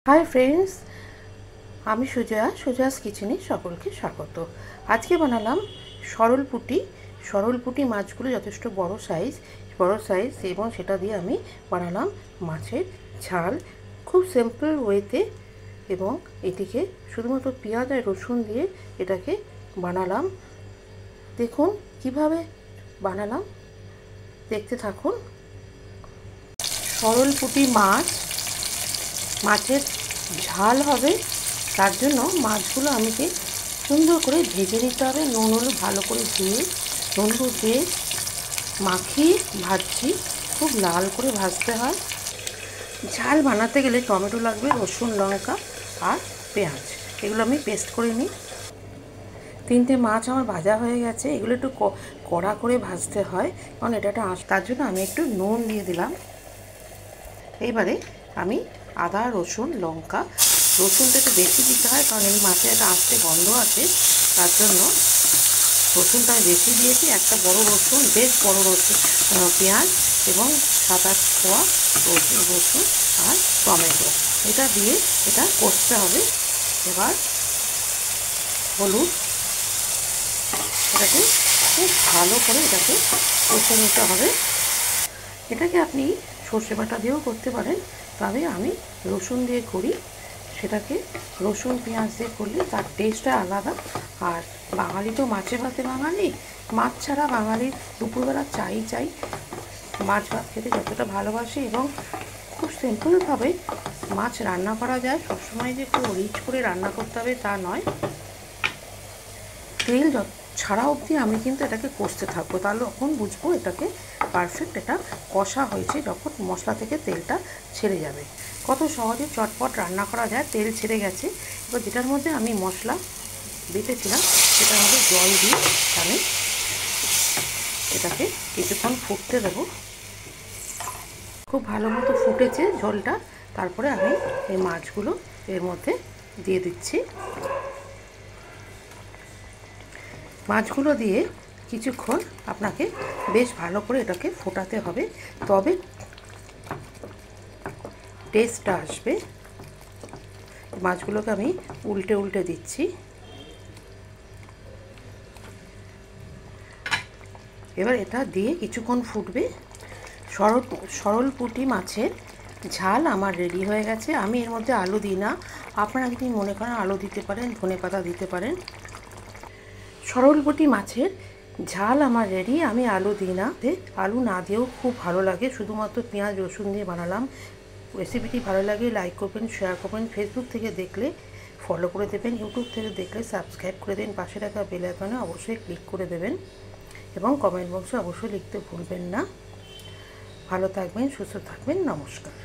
Hi friends, আমি সুজয়াস কিচেনে সকলকে স্বাগত। আজকে বানালাম সরল পুঁটি মাছগুলো যথেষ্ট বড় সাইজ এবং সেটা দিয়ে আমি বানালাম মাছের ঝাল খুব সিম্পল ওয়েতে। এবং এটিকে শুধুমাত্র পেঁয়াজ আর রসুন দিয়ে এটাকে বানালাম। দেখুন কিভাবে বানালাম, দেখতে থাকুন। সরল পুঁটি মাছের ঝাল হবে, তার জন্য মাছগুলো আমাকে সুন্দর করে ভেজে নিতে হবে। নুন হলুদ ভালো করে দিয়ে মাখিয়ে ভাজছি, খুব লাল করে ভাজতে হয়। ঝাল বানাতে গেলে টমেটো লাগবে, রসুন লঙ্কা আর পেঁয়াজ, এগুলো আমি পেস্ট করে নিই। 3টে মাছ আমার ভাজা হয়ে গেছে। এগুলো একটু কড়া করে ভাজতে হয়, কারণ এটা তার জন্য আমি একটু নুন দিয়ে দিলাম। এইবারে আমি আদা রসুন লঙ্কা, রসুনটা একটু বেশি দিতে হয় কারণ এই মাছে একটা আস্তে গন্ধ আছে, তার জন্য রসুনটা আমি বেশি দিয়েছি। একটা বেশ বড় রসুন, পেঁয়াজ এবং 7-8 কোয়া রসুন আর টমেটো, এটা দিয়ে এটা কষতে হবে। এবার হলুদ, এটাকে খুব ভালো করে এটাকে কষে নিতে হবে। এটাকে আপনি সর্ষে বাটা দিয়েও করতে পারেন, তবে আমি রসুন দিয়ে করি। সেটাকে রসুন পেঁয়াজ দিয়ে করলে তার টেস্টটা আলাদা। আর বাঙালি তো মাছে ভাতে বাঙালি, মাছ ছাড়া বাঙালির দুপুরবেলা চাই মাছ ভাত খেতে যতটা ভালোবাসে। এবং খুব সিম্পলভাবে মাছ রান্না করা যায়, সবসময় যে খুব রিচ করে রান্না করতে হবে তা নয়। তেল ছাড়া অবধি আমি কিন্তু এটাকে কষতে থাকবো, তাহলে তখন বুঝবো এটাকে পারফেক্ট, এটা কষা হয়েছে। যখন মশলা থেকে তেলটা ছেড়ে যাবে, কত সহজে চটপট রান্না করা যায়। তেল ছেড়ে গেছে। এবার যেটার মধ্যে আমি মশলা বেটেছিলাম সেটার মধ্যে জল দিয়ে আমি এটাকে কিছুক্ষণ ফুটতে দেবো। খুব ভালো মতো ফুটেছে ঝোলটা, তারপরে আমি এই মাছগুলো এর মধ্যে দিয়ে দিচ্ছি। মাছগুলো দিয়ে কিছুক্ষণ আপনাকে বেশ ভালো করে এটাকে ফোটাতে হবে, তবে টেস্টটা আসবে। মাছগুলোকে আমি উল্টে দিচ্ছি। এবার এটা দিয়ে কিছুক্ষণ ফুটবে। সরল পুঁটি মাছের ঝাল আমার রেডি হয়ে গেছে। আমি এর মধ্যে আলু দিই না, আপনারা যদি মনে করেন আলু দিতে পারেন, ধনেপাতা দিতে পারেন। সরল পুঁটি মাছের ঝাল আমার রেডি, আমি আলু দিই না। আলু না দিয়েও খুব ভালো লাগে, শুধুমাত্র পেঁয়াজ রসুন দিয়ে বানালাম। রেসিপিটি ভালো লাগে লাইক করবেন, শেয়ার করবেন। ফেসবুক থেকে দেখলে ফলো করে দেবেন, ইউটিউব থেকে দেখলে সাবস্ক্রাইব করে দেবেন, পাশে রাখা বেল আইকনে অবশ্যই ক্লিক করে দেবেন এবং কমেন্ট বক্সে অবশ্যই লিখতে ভুলবেন না। ভালো থাকবেন, সুস্থ থাকবেন, নমস্কার।